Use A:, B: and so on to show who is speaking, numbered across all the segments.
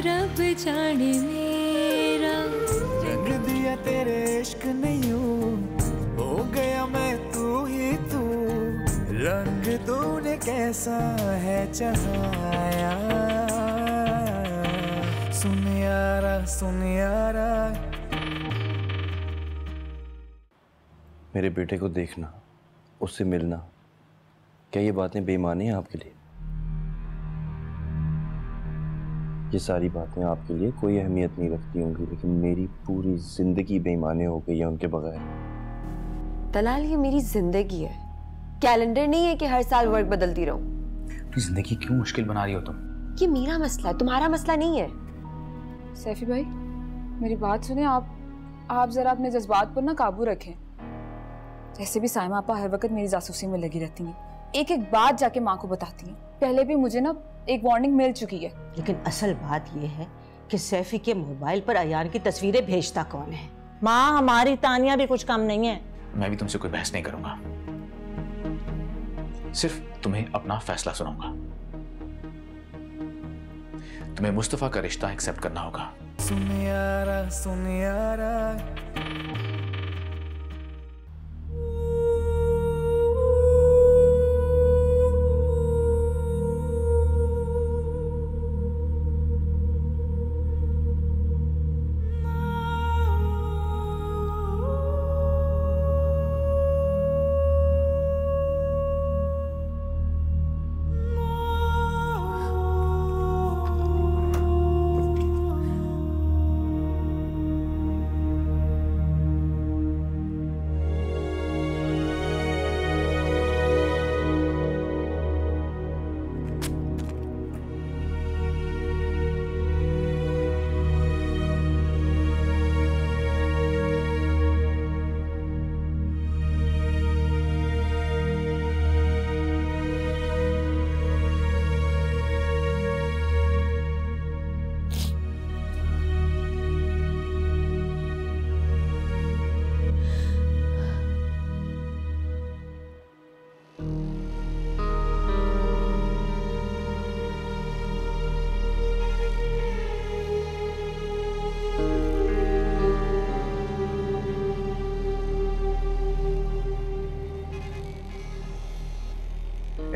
A: रब जाने मेरा
B: रंग दिया तेरे इश्क ने यूं, हो गया मैं तू ही तू। रंग तूने कैसा है चढ़ाया, सुन यारा सुन यारा।
C: मेरे बेटे को देखना, उससे मिलना, क्या ये बातें बेईमानी हैं आपके लिए? ये सारी बातें आपके लिए कोई अहमियत नहीं रखती होंगी, लेकिन मेरी पूरी जिंदगी बेईमानी हो गई है उनके बगैर।
D: तलाल, ये मेरी जिंदगी है, कैलेंडर नहीं है कि हर साल वर्क बदलती रहूं।
E: जिंदगी क्यों मुश्किल बना रही हो तुम?
D: ये मेरा मसला है, तुम्हारा मसला नहीं है।
F: सैफी भाई, मेरी बात सुने। आप जरा अपने जज्बात पर ना काबू रखें। जैसे भी साइमा आपा हर वक्त मेरी जासूसी में लगी रहती हैं, एक एक बात जाके माँ को बताती हैं। पहले भी मुझे ना एक वार्निंग मिल चुकी है।
G: लेकिन असल बात यह है कि सैफी के मोबाइल पर अयान की तस्वीरें भेजता कौन है? माँ, हमारी तानिया भी कुछ कम नहीं है।
E: मैं भी तुमसे कोई बहस नहीं करूंगा, सिर्फ तुम्हें अपना फैसला सुनाऊंगा। तुम्हें मुस्तफा का रिश्ता एक्सेप्ट करना होगा।
B: सुन यारा सुन यारा।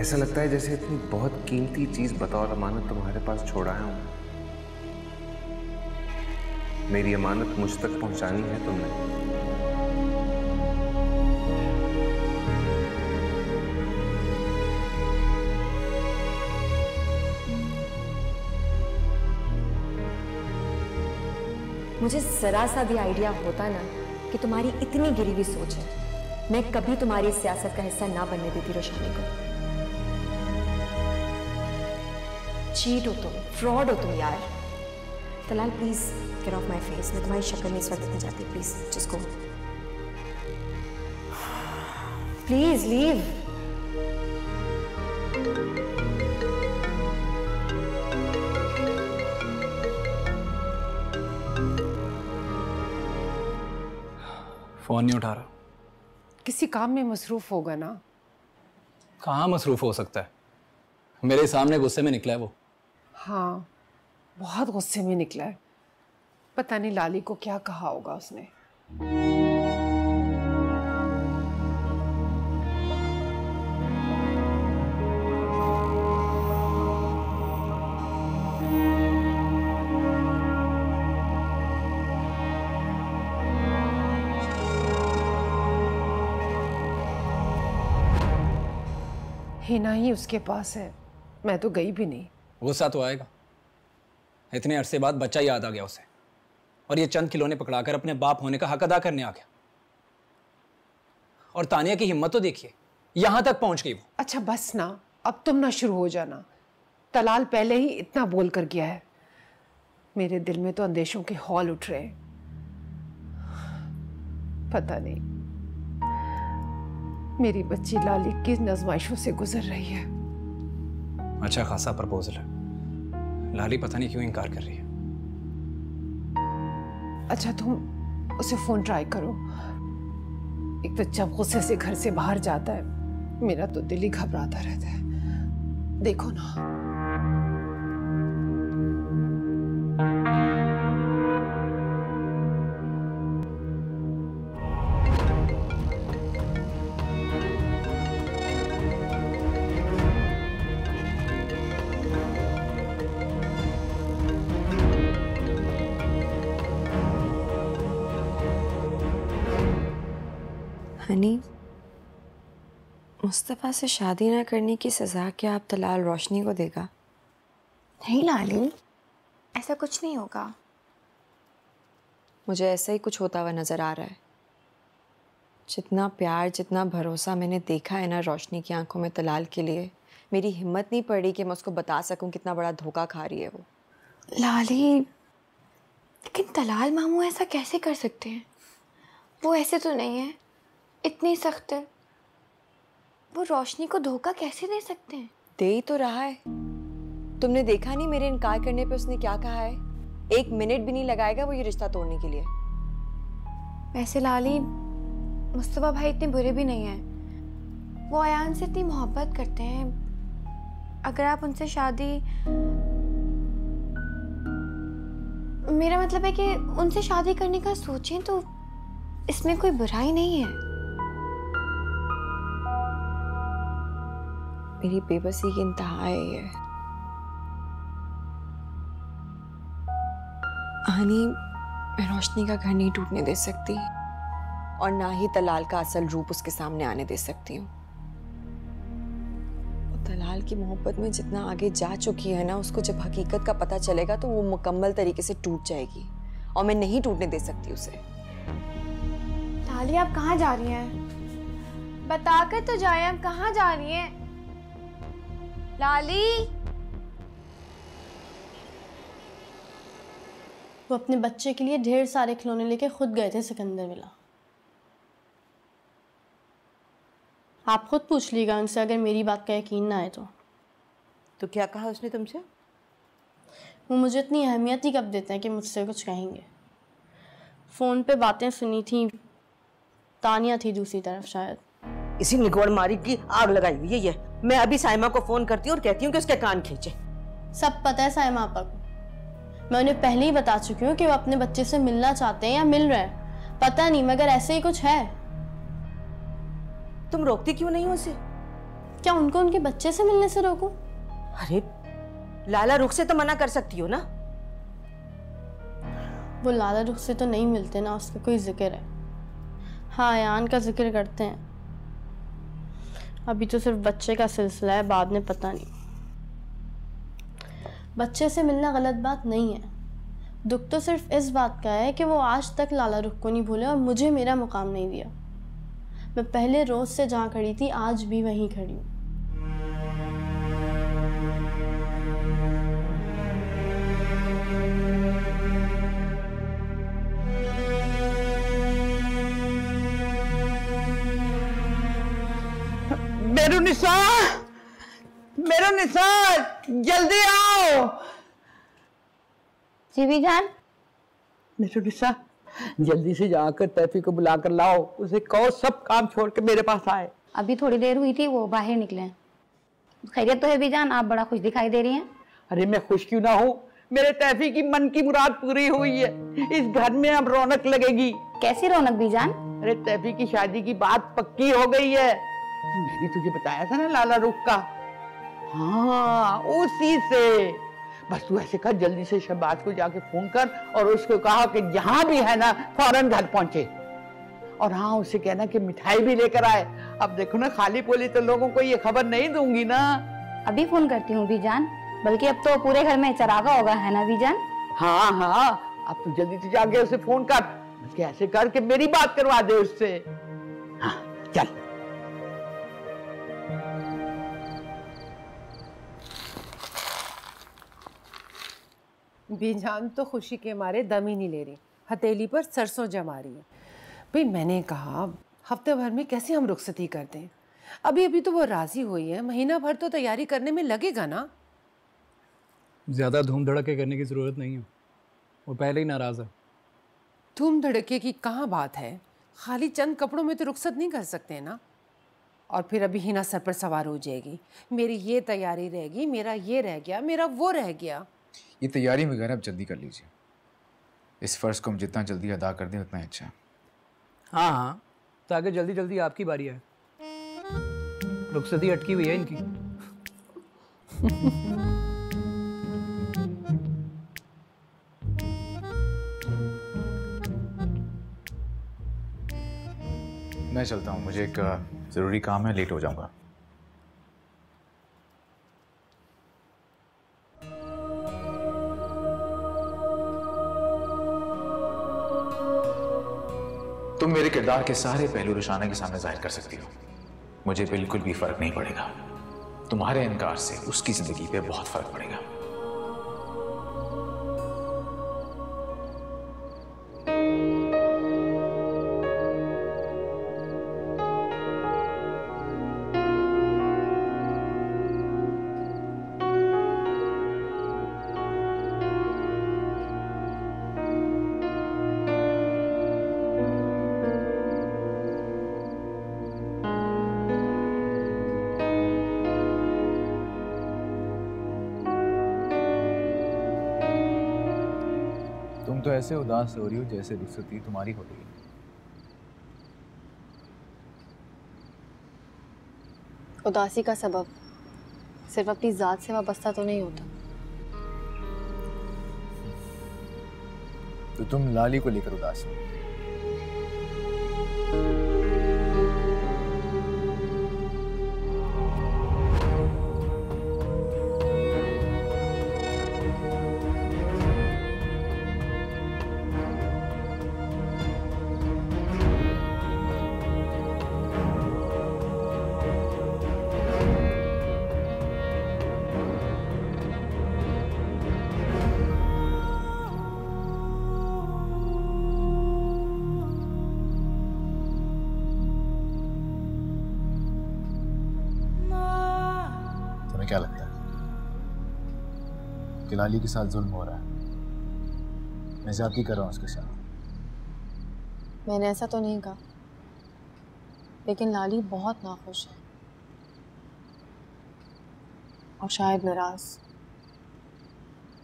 H: ऐसा लगता है जैसे इतनी बहुत कीमती चीज बतौर अमानत तुम्हारे पास छोड़ा है। मेरी अमानत मुझ तक पहुंचानी है तुमने।
D: मुझे जरा सा भी आइडिया होता ना कि तुम्हारी इतनी गिरी हुई सोच है, मैं कभी तुम्हारी सियासत का हिस्सा ना बनने देती रोशानी को। चीट हो तुम, फ्रॉड हो तुम यार। Talal please get of my face. मैं तुम्हारी शक्ल में इस वक्त नहीं चाहती। प्लीज जिसको प्लीज लीव।
I: फोन नहीं उठा रहा।
J: किसी काम में मसरूफ होगा ना।
I: कहाँ मसरूफ हो सकता है? मेरे सामने गुस्से में निकला है वो।
J: हाँ, बहुत गुस्से में निकला है। पता नहीं लाली को क्या कहा होगा उसने। हिना ही उसके पास है, मैं तो गई भी नहीं।
I: गुस्सा तो आएगा। इतने अरसे बाद बच्चा याद आ गया उसे, और ये चंद खिलौने पकड़ाकर अपने बाप होने का हक अदा करने आ गया। और तानिया की हिम्मत तो देखिए, यहां तक पहुंच गई वो।
J: अच्छा बस ना, अब तुम ना शुरू हो जाना। तलाल पहले ही इतना बोल कर गया है। मेरे दिल में तो अंदेशों के हौल उठ रहे हैं। पता नहीं मेरी बच्ची लाली किस आजमाइशों से गुजर रही है।
I: अच्छा खासा प्रपोजल है, लाली पता नहीं क्यों इनकार कर रही है।
J: अच्छा तुम उसे फोन ट्राई करो। एक तो जब गुस्से से घर से बाहर जाता है, मेरा तो दिल ही घबराता रहता है। देखो ना।
D: हनी, मुस्तफ़ा से शादी ना करने की सज़ा क्या अब तलाल रोशनी को देगा?
K: नहीं लाली, ऐसा कुछ नहीं होगा।
D: मुझे ऐसा ही कुछ होता हुआ नज़र आ रहा है। जितना प्यार, जितना भरोसा मैंने देखा है ना रोशनी की आंखों में तलाल के लिए, मेरी हिम्मत नहीं पड़ी कि मैं उसको बता सकूं कितना बड़ा धोखा खा रही है वो।
K: लाली, लेकिन तलाल मामू ऐसा कैसे कर सकते हैं? वो ऐसे तो नहीं है, इतनी सख्त है। वो रोशनी को धोखा कैसे दे सकते हैं?
D: दे ही तो रहा है। तुमने देखा नहीं मेरे इनकार करने पे उसने क्या कहा है? 1 मिनट भी नहीं लगाएगा वो ये रिश्ता तोड़ने के लिए।
K: वैसे लाली, मुस्तफ़ा भाई इतने बुरे भी नहीं हैं। वो अयान से इतनी मोहब्बत करते हैं। अगर आप उनसे शादी, मेरा मतलब है कि उनसे शादी करने का सोचें तो इसमें कोई बुराई नहीं है।
D: मेरी बेबसी की इंतहा है ये। हनी, मैं रोशनी का घर नहीं टूटने दे सकती और ना ही तलाल का असल रूप उसके सामने आने दे सकती हूँ। वो तलाल की मोहब्बत में जितना आगे जा चुकी है ना, उसको जब हकीकत का पता चलेगा तो वो मुकम्मल तरीके से टूट जाएगी और मैं नहीं टूटने दे सकती उसे।
K: लाली, आप कहाँ जा रही हैं? बताकर तो जाए, आप कहाँ जा रही हैं? लाली,
L: वो अपने बच्चे के लिए ढेर सारे खिलौने लेके खुद गए थे सिकंदर विला। आप खुद पूछ लीजिएगा उनसे अगर मेरी बात का यकीन ना आए तो
G: क्या कहा उसने तुमसे?
L: वो मुझे इतनी अहमियत ही कब देते हैं कि मुझसे कुछ कहेंगे। फ़ोन पे बातें सुनी थी, तानिया थी दूसरी तरफ शायद।
G: इसी निगोड़ मारी की आग लगाई हुई है ये। मैं अभी साइमा को फोन करती हूँ और कहती हूँ कि उसके कान खींचे।
L: सब पता है साइमा आपा को। मैं उन्हें पहले ही बता चुकी हूँ कि वो अपने बच्चे से मिलना चाहते हैं या मिल रहे हैं। पता नहीं मगर ऐसे ही कुछ है।
G: तुम रोकती क्यों नहीं हो उसे?
L: क्या उनको उनके बच्चे से मिलने से रोकूं?
G: अरे लाला रुख से तो मना कर सकती हो ना।
L: वो लाला रुख से तो नहीं मिलते ना, उसका कोई जिक्र है। हाँ, अयान का जिक्र करते हैं। अभी तो सिर्फ बच्चे का सिलसिला है, बाद में पता नहीं। बच्चे से मिलना गलत बात नहीं है। दुख तो सिर्फ इस बात का है कि वो आज तक लाला रुख को नहीं भूले और मुझे मेरा मुकाम नहीं दिया। मैं पहले रोज से जहाँ खड़ी थी आज भी वहीं खड़ी हूँ।
M: मेरू निसार, मेरू निसार, जल्दी आओ।
N: जीवी जान,
M: मेरू निसार, जल्दी से जाकर तैफी को बुला कर लाओ। उसे कहो सब काम छोड़ के मेरे पास आए।
N: अभी थोड़ी देर हुई थी वो बाहर निकले। खैरियत तो है बीजान? आप बड़ा खुश दिखाई दे रही हैं।
M: अरे मैं खुश क्यों ना हूँ, मेरे तैफी की मन की मुराद पूरी हुई है। इस घर में अब रौनक लगेगी।
N: कैसी रौनक बीजान?
M: अरे तैफी की शादी की बात पक्की हो गई है। मैंने तुझे बताया था ना लाला रुख का। हाँ, उसी से। बस तू ऐसे कर, जल्दी से शहबाज को जाके फोन कर और उसको कहा कि जहां भी है ना फौरन घर पहुंचे। और हाँ, उसे कहना कि मिठाई भी लेकर आए। अब देखो ना, खाली पोली तो लोगों को ये खबर नहीं दूंगी ना।
N: अभी फोन करती हूँ बीजान। बल्कि अब तो पूरे घर में चरागा होगा, है ना बीजान?
M: हाँ हाँ, अब तू जल्दी से जाके उसे फोन कर। बल्कि ऐसे कर के मेरी बात करवा दे उससे। हाँ चल।
J: बीजान तो खुशी के मारे दम ही नहीं ले रही, हथेली पर सरसों जमा रही है। भाई मैंने कहा हफ्ते भर में कैसे हम रुखसती कर दें। अभी अभी तो वो राजी हुई है, महीना भर तो तैयारी करने में लगेगा ना।
I: ज़्यादा धूम धड़के करने की ज़रूरत नहीं है, वो पहले ही नाराज़ है।
J: धूम धड़के की कहाँ बात है, खाली चंद कपड़ों में तो रुखसत नहीं कर सकते ना। और फिर अभी हिना सर पर सवार हो जाएगी, मेरी ये तैयारी रहेगी, मेरा ये रह गया, मेरा वो रह गया।
E: ये तैयारी वगैरह अब जल्दी कर लीजिए। इस फर्ज को हम जितना जल्दी अदा कर दें उतना अच्छा।
I: हाँ हाँ, ताकि जल्दी जल्दी आपकी बारी आए। रुखसती अटकी हुई है इनकी।
E: मैं मैं चलता हूँ, मुझे एक ज़रूरी काम है, लेट हो जाऊंगा। तुम मेरे किरदार के सारे पहलू रुशाना के सामने जाहिर कर सकती हो, मुझे बिल्कुल भी फर्क नहीं पड़ेगा। तुम्हारे इनकार से उसकी जिंदगी पे बहुत फर्क पड़ेगा। तुम तो ऐसे उदास हो रही हो जैसे रुखसती तुम्हारी हो रही है।
L: उदासी का सबब सिर्फ अपनी जात से वाबस्ता तो नहीं होता।
E: तो तुम लाली को लेकर उदास हो। क्या लगता है कि लाली के साथ जुल्म हो रहा है? मैं ज्यादती कर रहा हूं उसके साथ।
L: मैंने ऐसा तो नहीं कहा, लेकिन लाली बहुत नाखुश है और शायद नाराज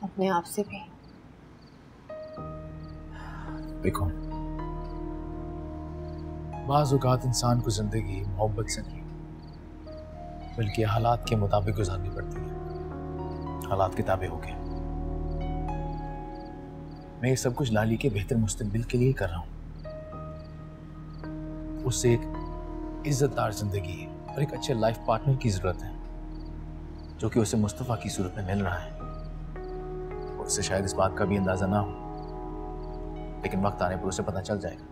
L: अपने आप से भी।
E: देखो, बाज़ औक़ात इंसान को जिंदगी मोहब्बत से नहीं बल्कि हालात के मुताबिक गुजारनी पड़ती है। हालात के ताबे हो गए। मैं ये सब कुछ लाली के बेहतर मुस्तकबिल के लिए कर रहा हूं। उससे एक इज्जतदार जिंदगी और एक अच्छे लाइफ पार्टनर की जरूरत है, जो कि उसे मुस्तफ़ा की सूरत में मिल रहा है। उससे शायद इस बात का भी अंदाजा ना हो, लेकिन वक्त आने पर उसे पता चल जाएगा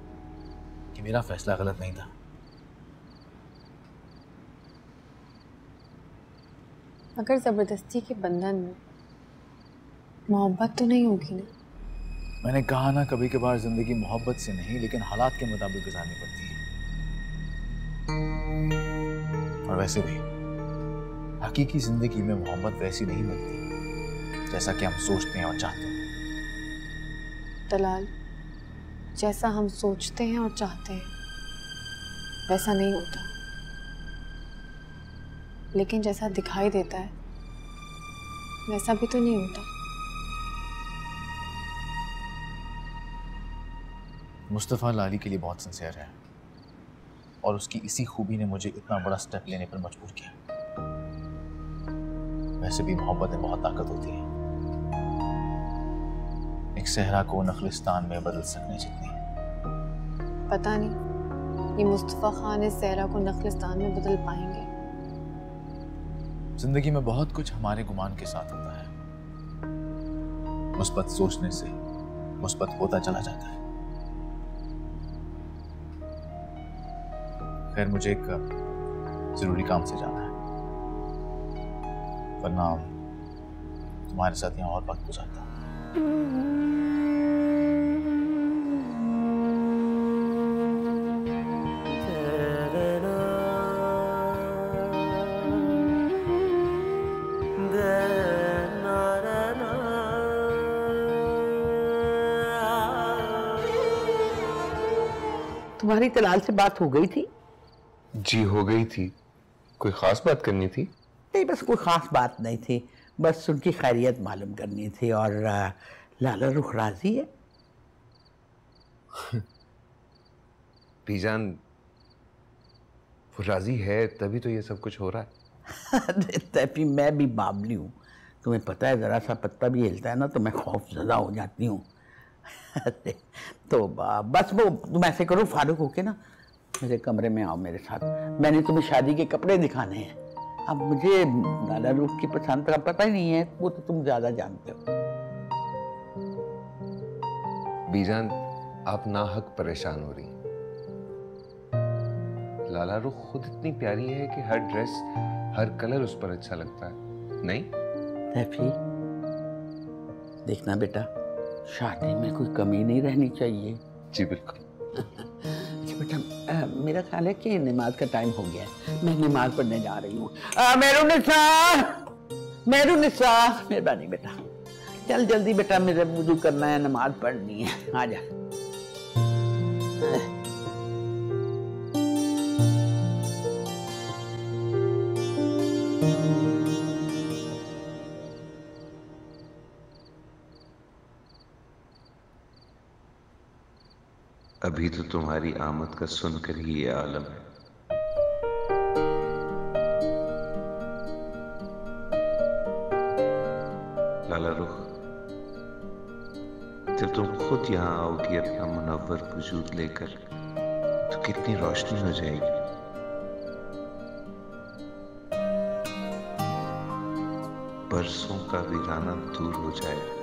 E: कि मेरा फैसला गलत नहीं था।
L: अगर जबरदस्ती के बंधन में मोहब्बत तो नहीं होगी ना?
E: मैंने कहा ना, कभी कभार जिंदगी मोहब्बत से नहीं लेकिन हालात के मुताबिक गुजारनी पड़ती है। और वैसे भी हकीकी जिंदगी में मोहब्बत वैसी नहीं मिलती जैसा कि हम सोचते हैं और चाहते हैं।
L: दलाल, जैसा हम सोचते हैं और चाहते हैं वैसा नहीं होता, लेकिन जैसा दिखाई देता है वैसा भी तो नहीं होता।
E: मुस्तफ़ा लाली के लिए बहुत सिंसियर है और उसकी इसी खूबी ने मुझे इतना बड़ा स्टेप लेने पर मजबूर किया। वैसे भी मोहब्बत में बहुत ताकत होती है, एक सहरा को नखलिस्तान में बदल सकने जितनी।
L: पता नहीं ये मुस्तफ़ा खान इस सहरा को नखलिस्तान में बदल पाएंगे।
E: जिंदगी में बहुत कुछ हमारे गुमान के साथ होता है। मुस्बत सोचने से मुस्बत होता चला जाता है। खैर, मुझे एक जरूरी काम से जाना है, वरना तुम्हारे साथ यहाँ और वक्त गुजारता हूँ।
M: तुम्हारी तलाल से बात हो गई थी?
H: जी हो गई थी। कोई खास बात करनी थी?
M: नहीं, बस कोई खास बात नहीं थी, बस उनकी खैरियत मालूम करनी थी। और लाला रुख राजी है?
H: बीजान, वो राजी है तभी तो ये सब कुछ हो रहा है।
M: तभी मैं भी बाबली हूँ, तुम्हें पता है, जरा सा पत्ता भी हिलता है ना तो मैं खौफजदा हो जाती हूँ। तो बस वो तुम ऐसे करो, फारूक होके ना मेरे कमरे में आओ मेरे साथ। मैंने तुम्हें शादी के कपड़े दिखाने हैं। अब मुझे लाला रुख की पसंद का पता ही नहीं है, वो तो तुम ज्यादा जानते हो।
H: बीजान, आप नाहक परेशान हो रही हैं। लाला रुख खुद इतनी प्यारी है कि हर ड्रेस, हर कलर उस पर अच्छा लगता है। नहीं
M: सैफी, देखना बेटा, शादी में कोई कमी नहीं रहनी चाहिए।
H: जी बिल्कुल।
M: अच्छा बेटा, मेरा ख्याल है कि नमाज का टाइम हो गया है, मैं नमाज पढ़ने जा रही हूँ। मेहरुनिसा, मेहरबानी बेटा, चल जल्दी बेटा, मेरे वुजू करना है, नमाज पढ़नी है, आ जा।
H: अभी तो तुम्हारी आमद का सुनकर ही ये आलम है। लाला रुख, जब तुम खुद यहाँ आओगी अपना मुनव्वर वजूद लेकर, तो कितनी रोशनी हो जाएगी। बरसों का वीराना दूर हो जाएगा।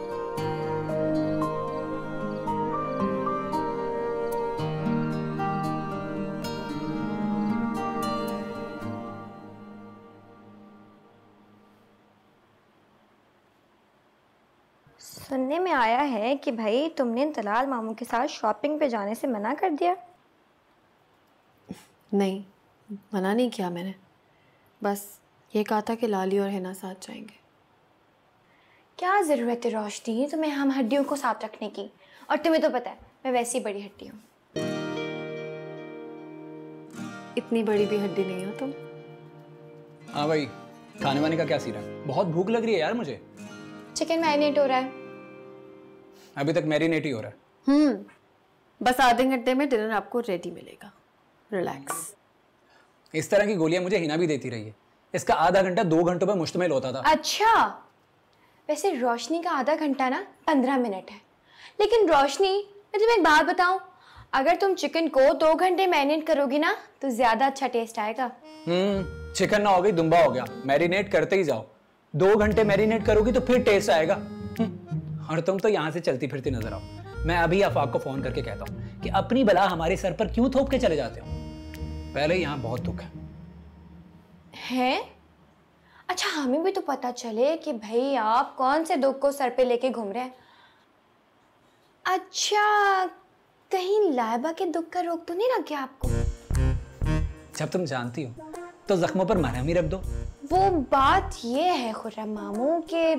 K: सुनने में आया है कि भाई तुमने दलाल मामू के साथ शॉपिंग पे जाने से मना कर दिया।
L: नहीं, मना नहीं किया मैंने, बस ये कहा था कि लाली और हिना साथ जाएंगे।
K: क्या ज़रूरत है रोशनी तुम्हें हम हड्डियों को साथ रखने की, और तुम्हें तो पता है मैं वैसी बड़ी हड्डी हूँ।
L: इतनी बड़ी भी हड्डी नहीं हो तुम।
I: हाँ भाई, खाने वाने का क्या सीन है? बहुत भूख लग रही है यार मुझे।
K: चिकन मैरिनेट हो रहा है।
I: अभी तक मैरिनेट ही हो रहा है।
L: बस आधे घंटे में डिनर आपको रेडी मिलेगा, रिलैक्स।
I: इस तरह की गोलियां मुझे हिना भी देती रही है। इसका आधा घंटा 2 घंटों में मुश्तमिल होता था।
K: अच्छा, वैसे रोशनी का आधा घंटा ना 15 मिनट है। लेकिन रोशनी, मैं तुम्हें एक बात बताऊं, अगर तुम चिकन को 2 घंटे मैरिनेट करोगी ना तो ज्यादा अच्छा टेस्ट आएगा।
I: चिकन ना हो गई दुम्बा हो गया, मैरिनेट करते ही जाओ। 2 घंटे मैरिनेट करोगी तो फिर टेस्ट आएगा। और तुम तो यहाँ से चलती फिरती नजर आओ। मैं अभी आफाक को फोन करके कहता हूँ कि अपनी बला हमारे सर पर क्यों थोप के चले जाते हो। पहले यहाँ बहुत दुख
K: है। अच्छा, हमें भी तो पता चले कि भाई आप कौन से दुख को सर पे लेके घूम रहे हैं। अच्छा, कहीं लाइबा के दुख का रोग तो नहीं लग गया आपको?
I: जब तुम जानती हो तो जख्मों पर मरहम ही रख दो।
K: वो बात ये है खुर्रम मामू के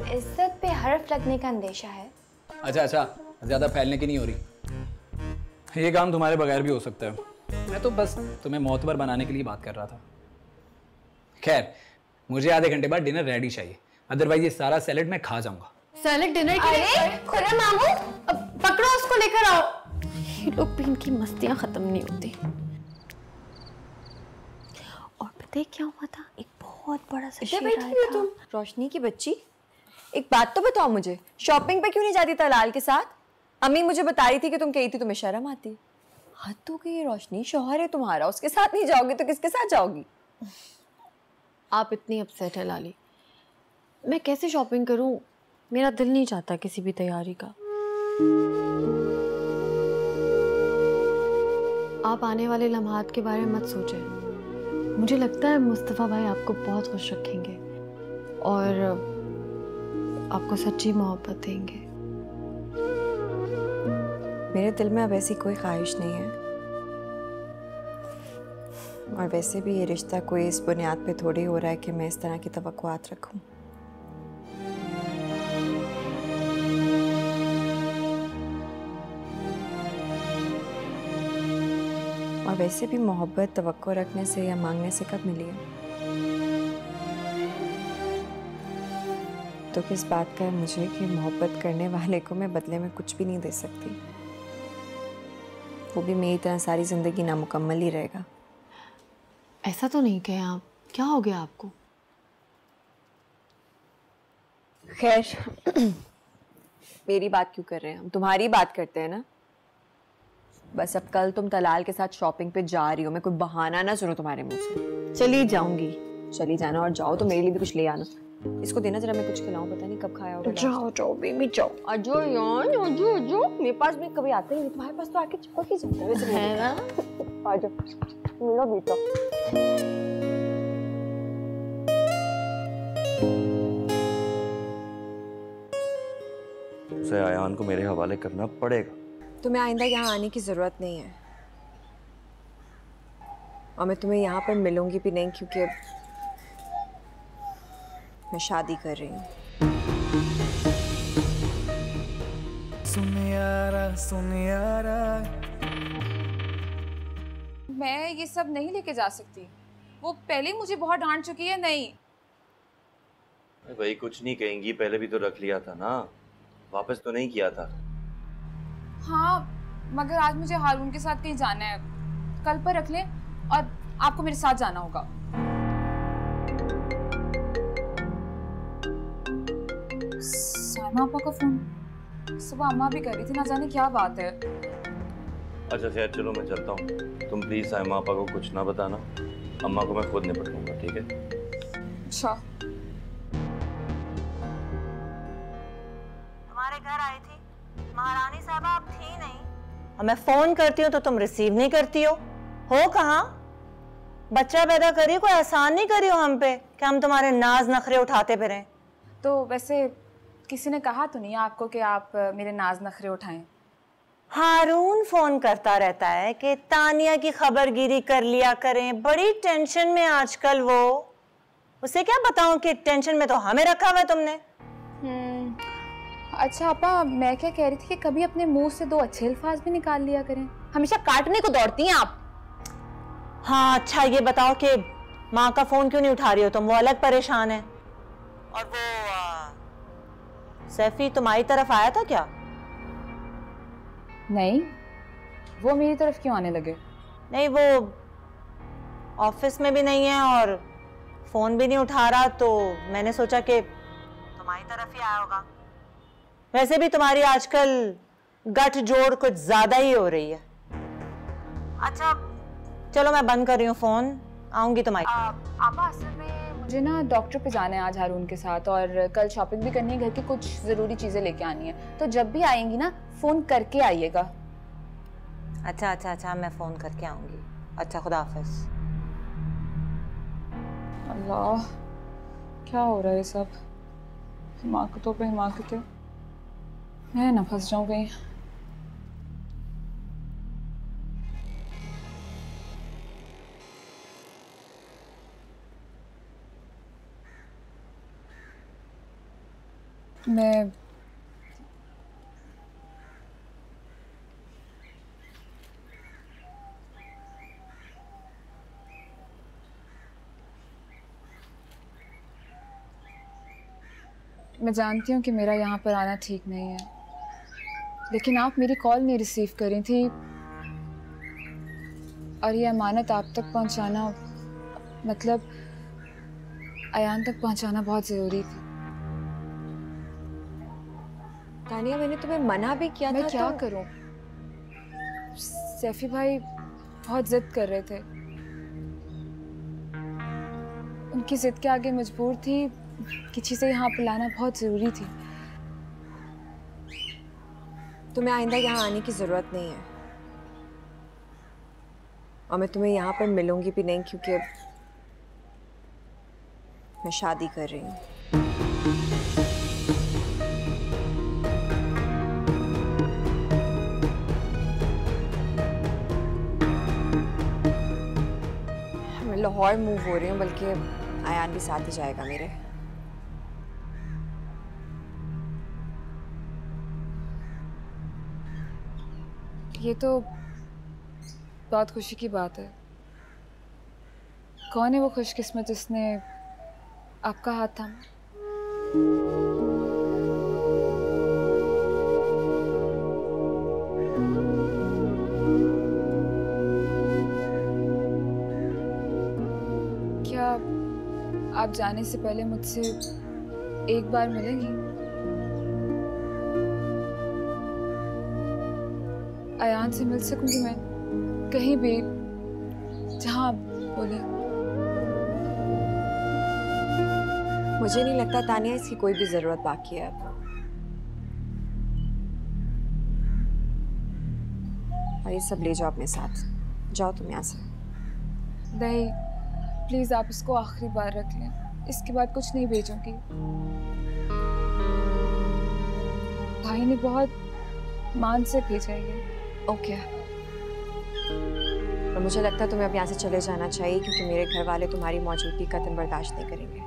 K: इज्जत पे हर्फ लगने का अंदेशा है।
I: अच्छा, ज्यादा फैलने की नहीं हो रही। ये काम तुम्हारे बगैर भी हो सकता है। मैं तो बस तुम्हें मोतबर बनाने के लिए बात कर रहा था। खैर, मुझे आधे घंटे बाद डिनर रेडी चाहिए, अदरवाइज ये सारा सैलेड मैं खा जाऊंगा।
L: सैलेड डिनर के लिए?
K: खुर्रम मामू,
L: पकड़ो उसको, लेकर आओ। ये लोग भी, इनकी मस्तियां खत्म नहीं होती। और पता है क्या हुआ था? एक बहुत बड़ा सा शेर आया था।
D: तुम रोशनी की बच्ची, एक बात तो बताओ मुझे, शॉपिंग पे क्यों नहीं जाती तलाल के साथ? अम्मी मुझे बता रही थी कि तुम कही थी तुम्हें शर्म आती। हद तो गई रोशनी, शौहर है तुम्हारा, उसके साथ नहीं जाओगी तो किसके साथ जाओगी?
L: आप इतनी अपसेट है लाली, मैं कैसे शॉपिंग करूं? मेरा दिल नहीं चाहता किसी भी तैयारी का। आप आने वाले लम्हात के बारे में मत सोचें। मुझे लगता है मुस्तफ़ा भाई आपको बहुत खुश रखेंगे और आपको सच्ची मोहब्बत देंगे।
D: मेरे दिल में अब ऐसी कोई ख्वाहिश नहीं है, और वैसे भी ये रिश्ता कोई इस बुनियाद पे थोड़ी हो रहा है कि मैं इस तरह की तवक्कुआत रखूं। और वैसे भी मोहब्बत तवक्को रखने से या मांगने से कब मिली है? तो किस बात का है मुझे कि मोहब्बत करने वाले को मैं बदले में कुछ भी नहीं दे सकती? वो भी मेरी तरह सारी जिंदगी नामुकम्मल ही रहेगा।
L: ऐसा तो नहीं कहे आप, क्या हो गया आपको?
D: खैर मेरी बात क्यों कर रहे हैं हम, तुम्हारी बात करते हैं ना। बस अब कल तुम तलाल के साथ शॉपिंग पे जा रही हो, मैं कोई बहाना ना सुनो तुम्हारे मुंह से।
G: चली जाऊंगी।
D: चली जाना और जाओ तो मेरे लिए भी कुछ ले आना। इसको देना जरा, मैं कुछ खिलाऊं, पता नहीं कब खाया होगा।
G: जाओ जाओ बेबी जाओ।
D: अजो यार अजो अजो, मेरे पास भी कभी आते ही नहीं, तुम्हारे पास तो आके चिपक ही जाता है वैसे है ना। आजो मिलो बेटा।
C: उसे आयान को मेरे हवाले करना पड़ेगा।
D: तुम्हें आइंदा यहाँ आने की जरूरत नहीं है और मैं तुम्हें यहाँ पर मिलूंगी भी नहीं, क्योंकि मैं शादी कर रही हूँ।
B: सुन यारा
F: मैं ये सब नहीं लेके जा सकती, वो पहले ही मुझे बहुत डांट चुकी है। नहीं
C: भाई कुछ नहीं कहेंगी, पहले भी तो रख लिया था ना, वापस तो नहीं किया था।
F: हाँ मगर आज मुझे हारून के साथ कहीं जाना है, कल पर रख लें और आपको मेरे साथ जाना होगा। साइमा आपा का फोन सुबह अम्मा भी कर रही थी, ना जाने क्या बात है।
C: अच्छा खैर चलो मैं चलता हूँ, तुम प्लीज साइमा आपा को कुछ ना बताना, अम्मा को मैं खुद निपट लूंगा, ठीक है?
F: अच्छा।
G: तुम्हारे घर आई थी महारानी साहबा, अब थी नहीं और मैं फोन करती हूँ तो तुम रिसीव नहीं करती हो कहाँ? बच्चा पैदा करी, कोई एहसान नहीं करी हो हम पे कि हम तुम्हारे नाज नखरे उठाते फिरें।
F: तो वैसे किसी ने कहा तो नहीं आपको कि आप मेरे नाज नखरे उठाएं?
G: हारून फोन करता रहता है कि तानिया की खबरगिरी कर लिया करें, बड़ी टेंशन में आजकल वो। उसे क्या बताऊं कि टेंशन में तो हमें रखा हुआ है तुमने।
F: अच्छा आपा, मैं क्या कह रही थी कि कभी अपने मुंह से 2 अच्छे अल्फाज भी निकाल लिया करें, हमेशा काटने को दौड़ती हैं आप।
G: हाँ अच्छा ये बताओ कि माँ का फोन क्यों नहीं उठा रही हो तुम? वो अलग परेशान है। और वो सैफी तुम्हारी तरफ आया था क्या?
F: नहीं, वो मेरी तरफ क्यों आने लगे?
G: नहीं, वो ऑफिस में भी नहीं है और फोन भी नहीं उठा रहा, तो मैंने सोचा कि तुम्हारी तरफ ही आया होगा। वैसे भी तुम्हारी आजकल गठजोड़ कुछ ज्यादा ही हो रही है। अच्छा चलो मैं बंद कर रही हूँ फोन, आऊंगी तुम्हारी।
F: आपा असल में मुझे ना डॉक्टर पे जाना है आज हारून के साथ, और कल शॉपिंग भी करनी है, घर की कुछ जरूरी चीजें लेके आनी है, तो जब भी आएंगी ना फोन करके आइएगा।
G: अच्छा अच्छा अच्छा, मैं फोन करके आऊंगी। अच्छा खुदा हाफिज।
F: अल्लाह क्या हो रहा है सब, हिमाकतों पे हिमाकतें, मैं ना फंस जाऊं कहीं। मैं जानती हूँ कि मेरा यहाँ पर आना ठीक नहीं है, लेकिन आप मेरी कॉल नहीं रिसीव कर रही थी और ये अमानत आप तक पहुँचाना, मतलब अयान तक पहुँचाना बहुत ज़रूरी थी।
D: तानिया मैंने तुम्हें मना भी किया था।
F: मैं क्या
D: तो...
F: करूं? सैफी भाई बहुत जिद कर रहे थे, उनकी जिद के आगे मजबूर थी कि चीजें यहाँ पे लाना बहुत जरूरी थी।
D: तुम्हें आइंदा यहाँ आने की जरूरत नहीं है और मैं तुम्हें यहाँ पर मिलूंगी भी नहीं, क्योंकि मैं शादी कर रही हूँ। मैं लाहौर मूव हो रही हूँ, बल्कि आयान भी साथ ही जाएगा मेरे।
F: ये तो बहुत खुशी की बात है। कौन है वो खुशकिस्मत जिसने आपका हाथ थामा? क्या आप जाने से पहले मुझसे एक बार मिलेंगी? अयान से मिल सकूंगी मैं कहीं भी, जहां आप बोले।
D: मुझे नहीं लगता तानिया इसकी कोई भी जरूरत बाकी है अब। और ये सब ले जाओ अपने साथ, जाओ तुम यहाँ से।
F: नहीं प्लीज आप इसको आखिरी बार रख लें, इसके बाद कुछ नहीं भेजूंगी। भाई ने बहुत मान से भेजा ये।
D: ओके। और मुझे लगता है तुम्हें अब यहाँ से चले जाना चाहिए, क्योंकि मेरे घर वाले तुम्हारी मौजूदगी का दिन बर्दाश्त नहीं करेंगे।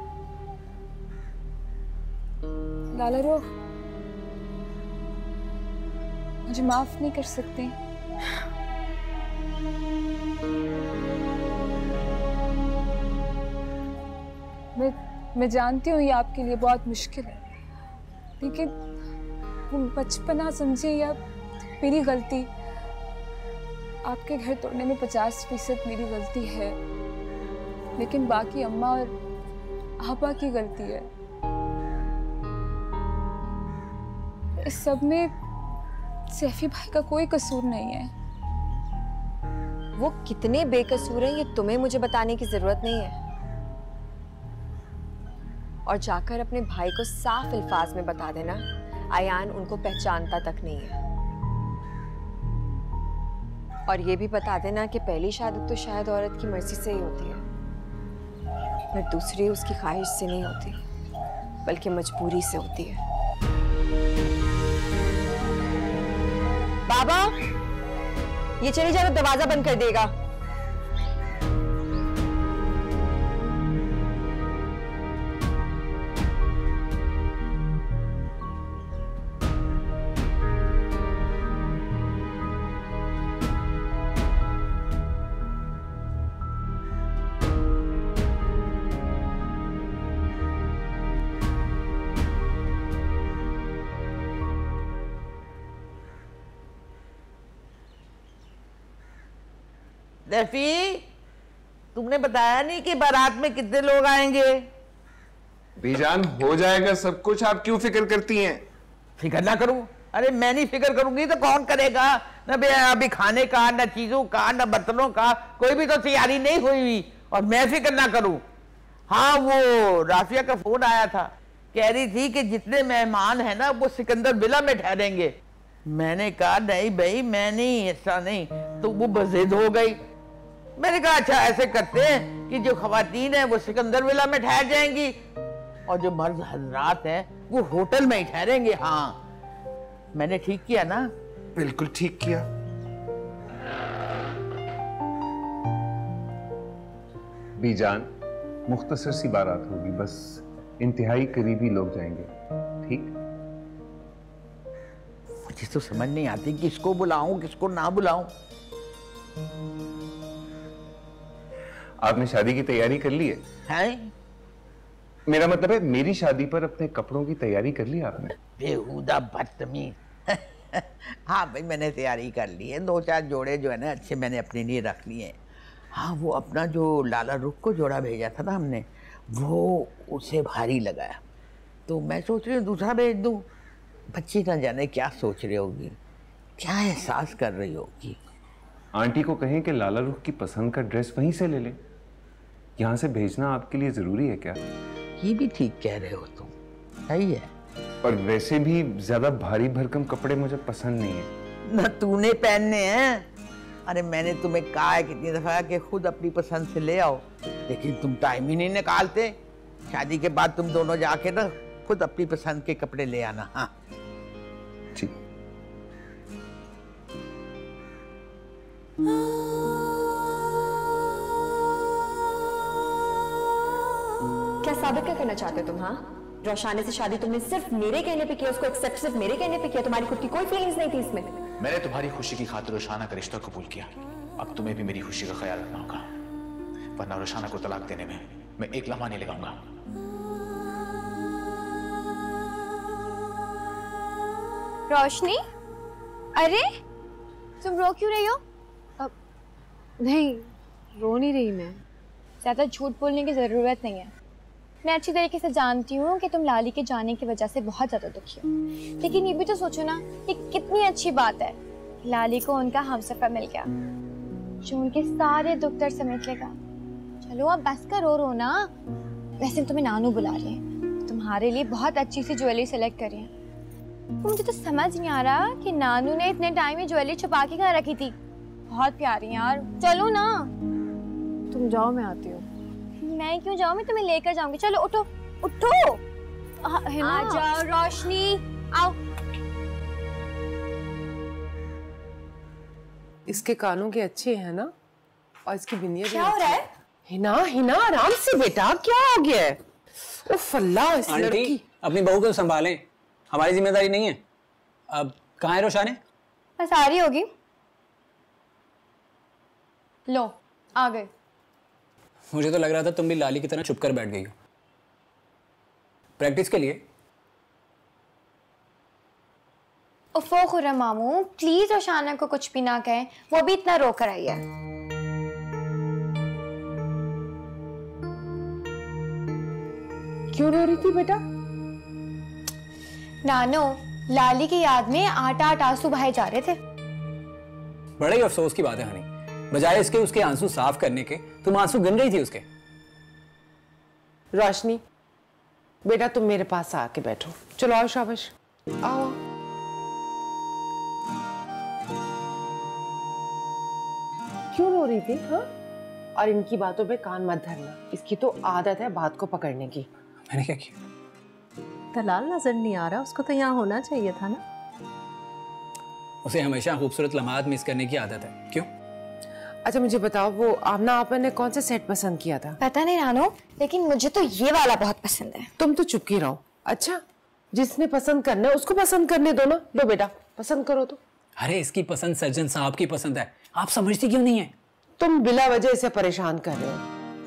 F: लाला रुख, मुझे माफ नहीं कर सकते? मैं जानती हूँ ये आपके लिए बहुत मुश्किल है, लेकिन बचपना समझे या मेरी गलती, आपके घर तोड़ने में 50% मेरी गलती है, लेकिन बाकी अम्मा और आपा की गलती है। इस सब में सैफी भाई का कोई कसूर नहीं है।
D: वो कितने बेकसूर हैं ये तुम्हें मुझे बताने की जरूरत नहीं है। और जाकर अपने भाई को साफ अल्फाज में बता देना, अयान उनको पहचानता तक नहीं है। और ये भी बता देना कि पहली शादी तो शायद औरत की मर्जी से ही होती है, पर दूसरी उसकी ख्वाहिश से नहीं होती, बल्कि मजबूरी से होती है। बाबा, ये चली जाए तो दरवाजा बंद कर देगा।
M: सैफी, तुमने बताया नहीं कि बारात में कितने लोग आएंगे?
H: बीजान, हो जाएगा सब कुछ, आप क्यों फिक्र करती हैं?
M: फिक्र ना करूं? अरे मैं नहीं फिक्र करूंगी तो कौन करेगा? न अभी खाने का, न चीजों का, न बर्तनों का कोई भी तो तैयारी नहीं हुई और मैं फिक्र ना करूं? हाँ, वो राफिया का फोन आया था, कह रही थी कि जितने मेहमान है ना वो सिकंदर विला में ठहरेंगे। मैंने कहा नहीं भाई, मैं नहीं, ऐसा नहीं। तो वो बज़िद हो गई। मैंने कहा अच्छा ऐसे करते हैं कि जो खवातीन है वो सिकंदर विला में ठहर जाएंगी और जो मर्द हजरात हैं वो होटल में ही ठहरेंगे। हाँ, मैंने ठीक किया ना?
H: बिल्कुल ठीक किया। बीजान, मुख्तसर सी बारात होगी, बस इंतहाई करीबी लोग जाएंगे, ठीक?
M: मुझे तो समझ नहीं आती किसको बुलाऊं किसको ना बुलाऊं।
H: आपने शादी की तैयारी कर ली है? मेरा मतलब है मेरी शादी पर अपने कपड़ों की तैयारी कर ली आपने?
M: बेहुदा बदतमीज। हाँ भाई, मैंने तैयारी कर ली है। 2-4 जोड़े जो है ना अच्छे मैंने अपने लिए रख लिए हैं। हाँ, वो अपना जो लाला रुख को जोड़ा भेजा था ना हमने, वो उसे भारी लगाया, तो मैं सोच रही हूँ दूसरा भेज दूँ। बच्ची ना जाने क्या सोच रही होगी, क्या एहसास कर रही होगी।
H: आंटी को कहें कि लाला रुख की पसंद का ड्रेस वहीं से ले ले। यहाँ से भेजना आपके लिए जरूरी है क्या?
M: ये भी ठीक कह रहे हो तुम, सही है।
H: और वैसे भी ज्यादा भारी भरकम कपड़े मुझे पसंद नहीं है।
M: ना तूने पहनने हैं। अरे मैंने तुम्हें कहा है कितनी दफा कि खुद अपनी पसंद से ले आओ, लेकिन तुम टाइम ही नहीं निकालते। शादी के बाद तुम दोनों जाके ना खुद अपनी पसंद के कपड़े ले आना। हाँ
H: ठीक।
D: क्या साबित क्या करना चाहते हो तुम? हाँ, रोशानी से शादी तुमने सिर्फ मेरे कहने पे किया, उसको एक्सेप्ट सिर्फ मेरे कहने पे किया, तुम्हारी खुद की कोई फीलिंग्स नहीं थी इसमें?
E: मैंने तुम्हारी खुशी की खातिर रोशाना का रिश्ता कबूल किया, अब तुम्हें भी मेरी खुशी का ख्याल रखना होगा, वरना रोशाना को तलाक देने में मैं एक लम्हा नहीं लगाऊंगा।
K: रोशनी, अरे तुम रो क्यों रही हो?
O: नहीं, रो नहीं रही मैं।
K: ज़्यादा झूठ बोलने की ज़रूरत नहीं है। मैं अच्छी तरीके से जानती हूँ कि तुम लाली के जाने की वजह से बहुत ज़्यादा दुखी हो, लेकिन ये भी तो सोचो ना कि कितनी अच्छी बात है लाली को उनका हमसफर मिल गया जो उनके सारे दुख दर्द समेट लेगा। चलो अब बस करो रोना। वैसे तुम्हें नानू बुला रहे हैं, तुम्हारे लिए बहुत अच्छी सी ज्वेलरी सेलेक्ट करी है। मुझे तो समझ नहीं आ रहा कि नानू ने इतने टाइम में ज्वेलरी छुपा के कहाँ रखी थी। बहुत प्यारी यार, चलो ना।
O: तुम जाओ, मैं आती हूँ।
K: मैं क्यों जाऊँ, मैं तुम्हें लेकर जाऊंगी। चलो उठो उठो। आ जाओ रोशनी, आओ।
J: इसके कानों के अच्छे हैं ना, और इसकी बिंदियां भी।
K: क्या हो रहा है?
J: हिना हिना आराम से बेटा, क्या हो गया है? उफ अल्लाह, इस लड़की।
I: अपनी बहू को संभालें, हमारी जिम्मेदारी नहीं है। अब कहाँ है रोशाने?
K: बस आ रही होगी। लो आ गए।
I: मुझे तो लग रहा था तुम भी लाली की तरह चुप कर बैठ गई हो प्रैक्टिस के लिए।
K: उफ़ो खुर्रम मामू, प्लीज रोशाना को कुछ भी ना कहें, वो भी इतना रो कर आई है।
J: क्यों रो रही थी बेटा?
K: नानो, लाली की याद में 8-8 आंसू बहाए जा रहे थे।
I: बड़े ही अफसोस की बात है हनी, बजाय इसके उसके आंसू साफ करने के तुम आंसू गिन रही थी उसके।
J: रोशनी बेटा, तुम मेरे पास आके बैठो। चलो आओ, शाबाश आओ। क्यों रो रही थी? हाँ, और इनकी बातों पे कान मत धरना, इसकी तो आदत है बात को पकड़ने की।
I: मैंने क्या किया?
O: दलाल नजर नहीं आ रहा, उसको तो यहाँ होना चाहिए था ना।
I: उसे हमेशा खूबसूरत लम्हात मिस करने की आदत है। क्यों?
J: अच्छा मुझे बताओ, वो आमना आपा ने कौन सा सेट पसंद किया था?
K: पता नहीं नानो, लेकिन मुझे तो ये वाला बहुत पसंद है।
J: तुम तो चुप की रहो। अच्छा, जिसने पसंद करना है उसको पसंद करने दो ना। लो बेटा, पसंद करो तो।
I: अरे इसकी पसंद सर्जन साहब की पसंद है, आप समझती क्यों नहीं है?
J: तुम बिला वजह इसे परेशान कर रहे हो।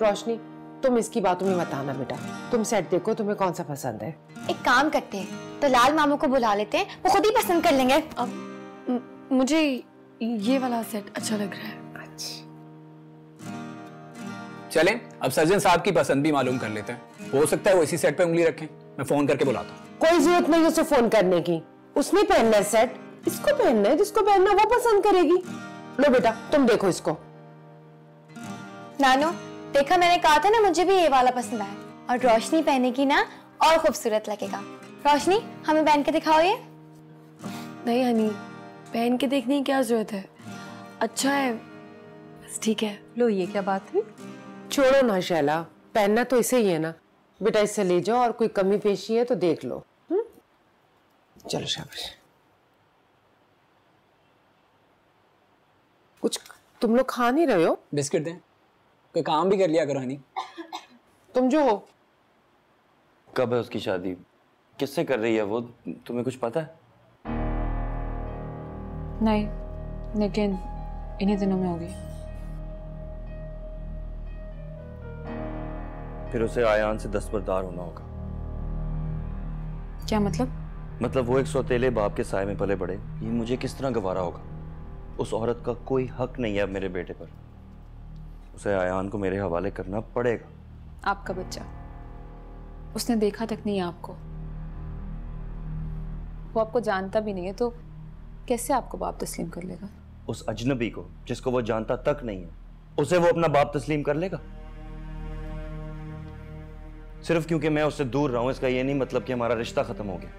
J: रोशनी, तुम इसकी बातों में मत आना बेटा। तुम सेट देखो, तुम्हें कौन सा पसंद है।
K: एक काम करते हैं, तो लाल मामू को बुला लेते हैं, वो खुद ही पसंद कर लेंगे।
D: अब मुझे ये वाला सेट अच्छा लग रहा है।
I: चलें, अब सर्जन साहब की पसंद भी मालूम कर लेते हैं। हो सकता है वो इसी सेट पे उंगली रखें। मैं फोन करके बुलाता हूँ।
J: कोई जरूरत नहीं उसे फोन करने की, उसने पहनना है सेट, इसको पहनना है, जिसको पहनना वो पसंद करेगी। लो बेटा, तुम देखो इसको।
K: नानो, देखा मैंने कहा था ना, मुझे भी ये वाला पसंद आया। और रोशनी पहनेगी ना, और खूबसूरत लगेगा। रोशनी, हमें पहन के दिखाओ ये।
D: नहीं हनी, पहन के देखने की क्या जरूरत है, अच्छा है बस, ठीक है।
O: लो, ये क्या बात हुई?
J: छोड़ो ना शैला, पहनना तो इसे ही है ना बेटा, इससे ले जाओ, और कोई कमी पेशी है तो देख लो। चलो शाबाश। कुछ तुम लोग खा नहीं रहे हो?
I: बिस्किट दें, कोई काम भी कर लिया करो हनी।
J: तुम जो हो।
C: कब है उसकी शादी? किससे कर रही है वो? तुम्हें कुछ पता है?
F: नहीं, लेकिन इन्हीं दिनों में होगी।
C: फिर उसे आयान से दस्तबरदार होना होगा।
F: क्या मतलब?
C: मतलब वो एक सौतेले बाप के साए में पले बड़े, ये मुझे किस तरह गवारा होगा? उस औरत का कोई हक नहीं है अब मेरे बेटे पर। उसे आयान को मेरे हवाले करना पड़ेगा।
F: आपका बच्चा, उसने देखा तक नहीं आपको, वो आपको जानता भी नहीं है, तो कैसे आपको बाप तस्लीम कर लेगा?
C: उस अजनबी को जिसको वो जानता तक नहीं है, उसे वो अपना बाप तस्लीम कर लेगा? सिर्फ क्योंकि मैं उससे दूर रहा हूं इसका ये नहीं मतलब कि हमारा रिश्ता खत्म हो गया।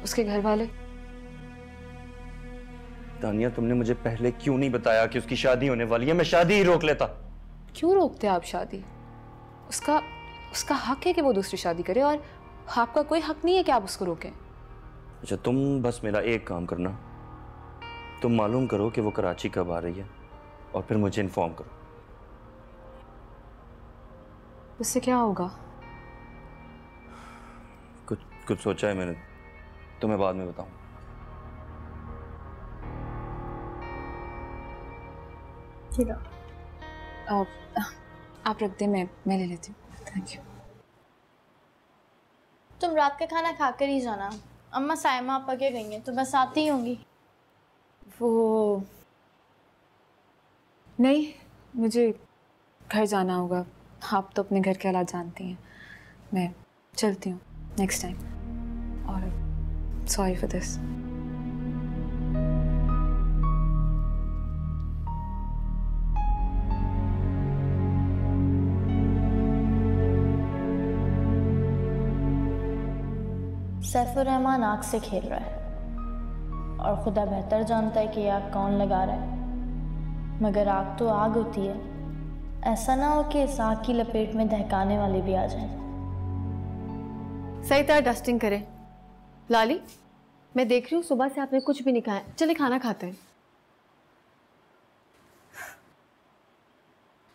F: उसके घर वाले?
C: तानिया, तुमने मुझे पहले क्यों नहीं बताया कि उसकी शादी होने वाली है? मैं शादी ही रोक लेता।
F: क्यों रोकते आप शादी? उसका हक है कि वो दूसरी शादी करे, और आपका कोई हक नहीं है कि आप उसको रोकें।
C: अच्छा, तुम बस मेरा एक काम करना, तुम मालूम करो कि वो कराची कब आ रही है, और फिर मुझे इन्फॉर्म करो।
F: उससे क्या होगा?
C: कुछ सोचा है मैंने, तुम्हें बाद में बताऊं।
F: आप रख दे, मैं ले लेती हूँ। Thank you.
L: तुम रात का खाना खाकर ही जाना। अम्मा साइमा आपा के गई हैं, तो बस आती ही होंगी।
F: वो नहीं, मुझे घर जाना होगा। आप तो अपने घर के हालात जानती हैं। मैं चलती हूँ नेक्स्ट टाइम। और
D: Sorry for this.
L: Saifur Rahman आग से खेल रहा है और खुदा बेहतर जानता है कि ये आग कौन लगा रहा है, मगर आग तो आग होती है। ऐसा ना हो कि इस आग की लपेट में दहकाने वाले भी आ जाएं।
P: सही तरह डस्टिंग करें। लाली, मैं देख रही हूँ सुबह से आपने कुछ भी नहीं खाया, चले खाना खाते हैं।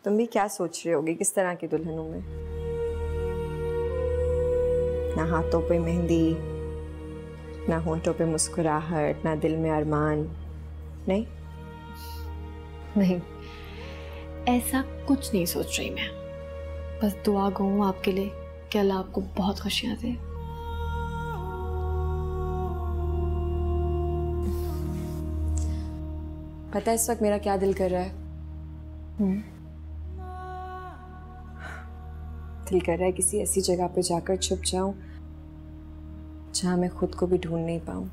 D: तुम भी क्या सोच रही होगी किस तरह की दुल्हनों में? ना हाथों पे मेहंदी, ना होंठों पे मुस्कुराहट, ना दिल में अरमान। नहीं
P: नहीं, ऐसा कुछ नहीं सोच रही मैं। बस दुआ गो हूँ आपके लिए कि अल्लाह आपको बहुत खुशियाँ दे।
D: पता है इस वक्त मेरा क्या दिल कर रहा है? दिल कर रहा है किसी ऐसी जगह पे जाकर छुप जाऊं जहां मैं खुद को भी ढूंढ नहीं पाऊं।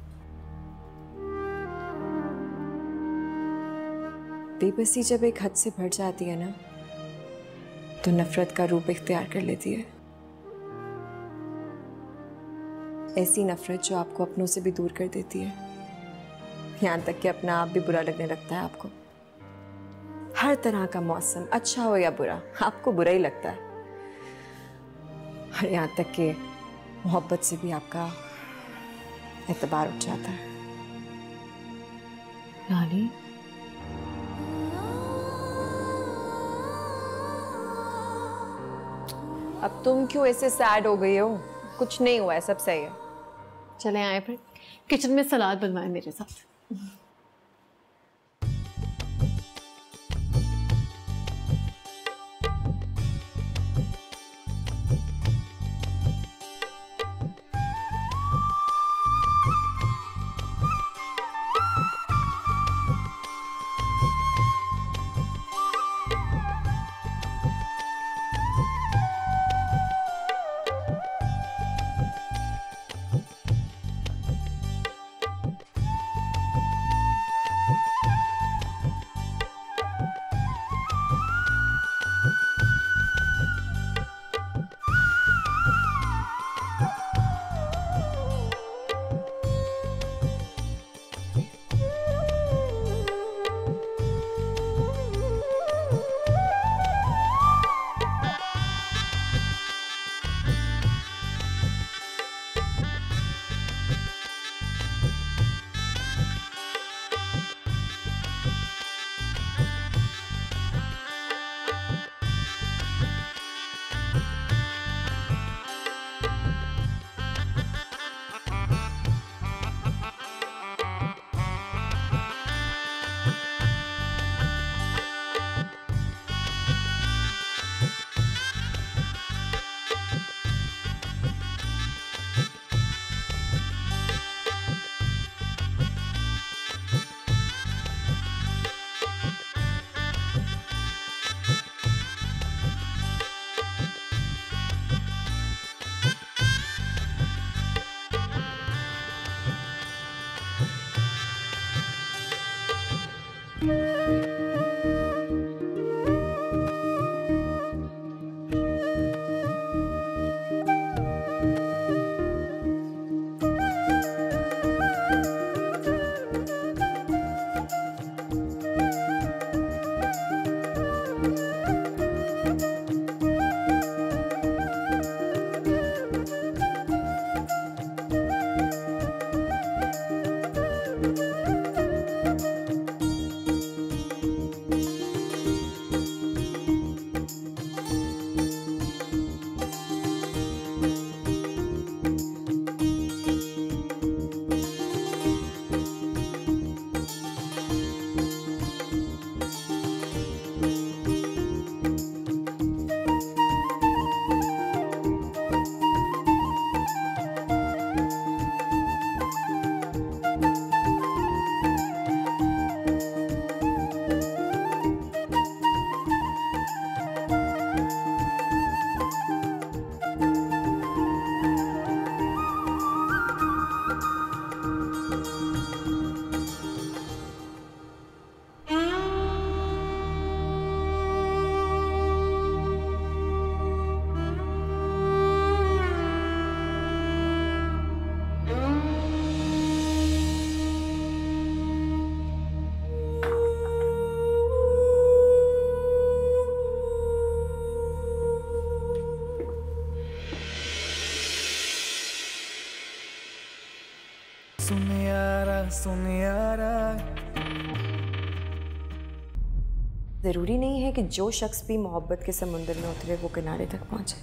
D: बेबसी जब एक हद से बढ़ जाती है ना, तो नफरत का रूप इख्तियार कर लेती है। ऐसी नफरत जो आपको अपनों से भी दूर कर देती है, यहाँ तक कि अपना आप भी बुरा लगने लगता है आपको। हर तरह का मौसम, अच्छा हो या बुरा, आपको बुरा ही लगता है। और यहाँ तक कि मोहब्बत से भी आपका एतबार उठ जाता है।
P: लाली,
D: अब तुम क्यों ऐसे सैड हो गई हो? कुछ नहीं हुआ है, सब सही है।
P: चले आए फिर किचन में सलाद बनवाए मेरे साथ।
B: सुन यारा।
D: ज़रूरी नहीं है कि जो शख्स भी मोहब्बत के समुंदर में उतरे वो किनारे तक पहुंचे।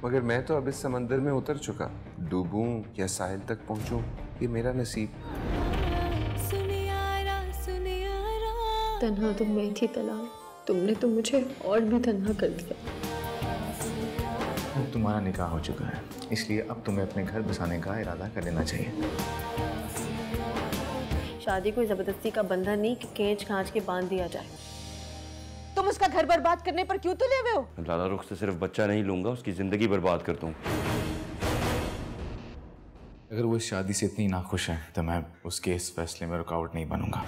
H: मगर मैं तो अब इस समंदर में उतर चुका, डूबूं या साहिल तक पहुंचूं ये मेरा नसीब।
P: तन्हा तो मैं थी तलाल, तुमने तो मुझे और भी तन्हा कर दिया।
E: अब तुम्हारा निकाह हो चुका है, इसलिए अब तुम्हें अपने घर बसाने का इरादा कर लेना चाहिए।
P: शादी कोई जबरदस्ती का बंधन नहीं कि खींच खांच के बांध दिया जाए।
J: तुम उसका घर बर्बाद करने पर क्यों तुले हुए हो?
C: लाला रुख से सिर्फ बच्चा नहीं लूंगा, उसकी जिंदगी बर्बाद कर दूं।
E: अगर वो इस शादी से इतनी नाखुश है तो मैं उसके इस फैसले में रुकावट नहीं बनूंगा।